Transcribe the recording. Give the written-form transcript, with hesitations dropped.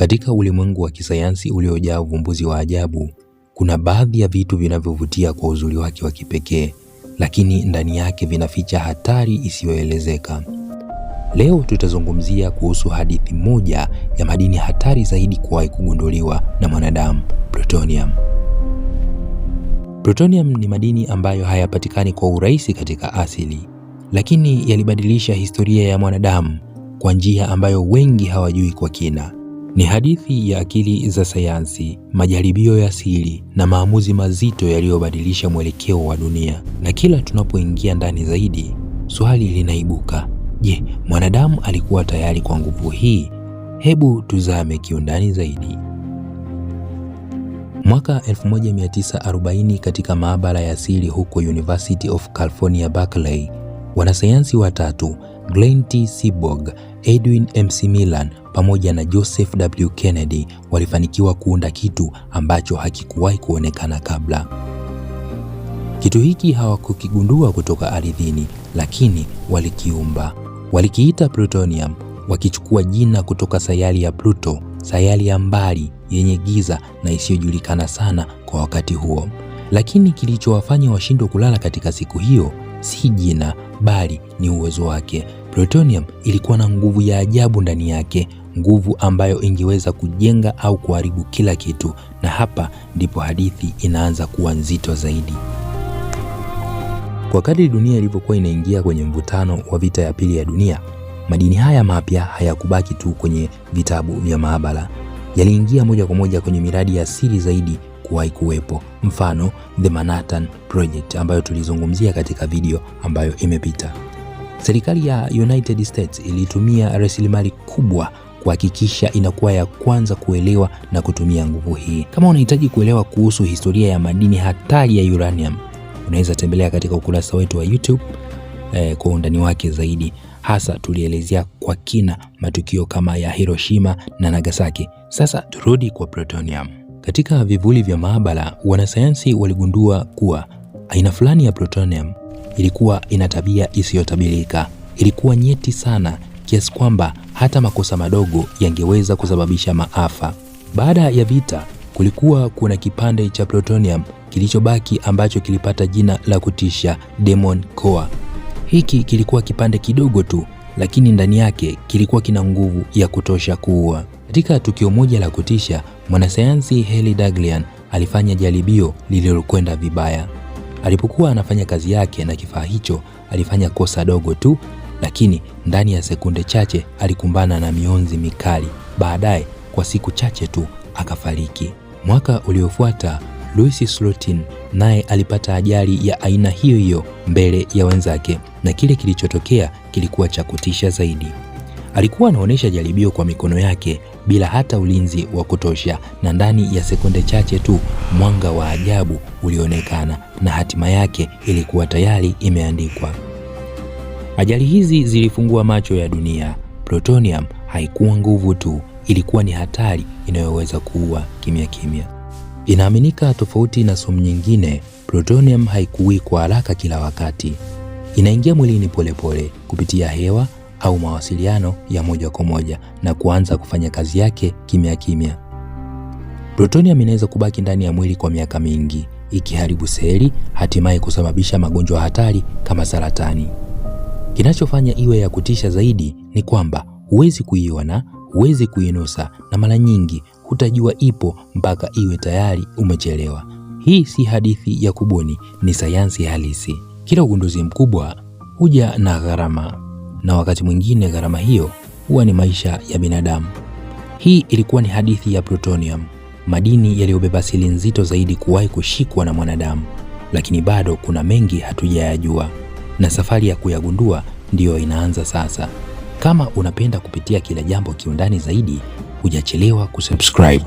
Katika ulimwengu wa kisayansi uliojaa uvumbuzi wa ajabu, kuna baadhi ya vitu vinavyovutia kwa uzuri wake wa kipekee, lakini ndani yake vinaficha hatari isiyoelezeka. Leo tutazungumzia kuhusu hadithi moja ya madini hatari zaidi kuwahi kugunduliwa na mwanadamu, plutonium. Plutonium ni madini ambayo hayapatikani kwa urahisi katika asili, lakini yalibadilisha historia ya mwanadamu kwa njia ambayo wengi hawajui kwa kina. Ni hadithi ya akili za sayansi, majaribio ya siri na maamuzi mazito yaliyobadilisha mwelekeo wa dunia. Na kila tunapoingia ndani zaidi, swali linaibuka: je, mwanadamu alikuwa tayari kwa nguvu hii? Hebu tuzame kiundani zaidi. Mwaka 1940 katika maabara ya siri huko University of California, Berkeley, wanasayansi watatu, Glenn T. Seaborg, Edwin McMillan pamoja na Joseph W. Kennedy walifanikiwa kuunda kitu ambacho hakikuwahi kuonekana kabla. Kitu hiki hawakukigundua kutoka ardhini, lakini walikiumba. Walikiita plutonium, wakichukua jina kutoka sayari ya Pluto, sayari ya mbali yenye giza na isiyojulikana sana kwa wakati huo. Lakini kilichowafanya washindwe kulala katika siku hiyo si jina, bali ni uwezo wake. Plutonium ilikuwa na nguvu ya ajabu ndani yake, nguvu ambayo ingeweza kujenga au kuharibu kila kitu. Na hapa ndipo hadithi inaanza kuwa nzito zaidi. Kwa kadri dunia ilivyokuwa inaingia kwenye mvutano wa vita ya pili ya dunia, madini haya mapya hayakubaki tu kwenye vitabu vya maabara. Yaliingia moja kwa moja kwenye miradi ya siri zaidi kuwahi kuwepo. Mfano, The Manhattan Project ambayo tulizungumzia katika video ambayo imepita. Serikali ya United States ilitumia rasilimali kubwa kuhakikisha inakuwa ya kwanza kuelewa na kutumia nguvu hii. Kama unahitaji kuelewa kuhusu historia ya madini hatari ya uranium, unaweza tembelea katika ukurasa wetu wa YouTube kwa undani wake zaidi. Hasa tulielezea kwa kina matukio kama ya Hiroshima na Nagasaki. Sasa turudi kwa plutonium. Katika vivuli vya maabara, wanasayansi waligundua kuwa aina fulani ya plutonium ilikuwa ina tabia isiyotabirika. Ilikuwa nyeti sana kiasi kwamba hata makosa madogo yangeweza kusababisha maafa. Baada ya vita, kulikuwa kuna kipande cha plutonium kilichobaki ambacho kilipata jina la kutisha, Demon Core. Hiki kilikuwa kipande kidogo tu, lakini ndani yake kilikuwa kina nguvu ya kutosha kuua. Katika tukio moja la kutisha, mwanasayansi Haley Daglian alifanya jaribio lililokwenda vibaya. Alipokuwa anafanya kazi yake na kifaa hicho, alifanya kosa dogo tu, lakini ndani ya sekunde chache alikumbana na mionzi mikali. Baadaye, kwa siku chache tu, akafariki. Mwaka uliofuata, Louis Slotin naye alipata ajali ya aina hiyo hiyo mbele ya wenzake, na kile kilichotokea kilikuwa cha kutisha zaidi. Alikuwa anaonyesha jaribio kwa mikono yake bila hata ulinzi wa kutosha, na ndani ya sekunde chache tu mwanga wa ajabu ulionekana na hatima yake ilikuwa tayari imeandikwa. Ajali hizi zilifungua macho ya dunia. Plutonium haikuwa nguvu tu, ilikuwa ni hatari inayoweza kuua kimya kimya. Inaaminika tofauti na sumu nyingine, plutonium haikuui kwa haraka kila wakati. Inaingia mwilini polepole kupitia hewa au mawasiliano ya moja kwa moja na kuanza kufanya kazi yake kimya kimya. Plutonium inaweza kubaki ndani ya mwili kwa miaka mingi, ikiharibu seli, hatimaye kusababisha magonjwa hatari kama saratani. Kinachofanya iwe ya kutisha zaidi ni kwamba huwezi kuiona, huwezi kuinusa, na mara nyingi hutajua ipo mpaka iwe tayari umechelewa. Hii si hadithi ya kubuni, ni sayansi halisi. Kila ugunduzi mkubwa huja na gharama, na wakati mwingine gharama hiyo huwa ni maisha ya binadamu. Hii ilikuwa ni hadithi ya plutonium, madini yaliyobeba siri nzito zaidi kuwahi kushikwa na mwanadamu, lakini bado kuna mengi hatujayajua, na safari ya kuyagundua ndiyo inaanza sasa. Kama unapenda kupitia kila jambo kiundani zaidi, hujachelewa kusubscribe.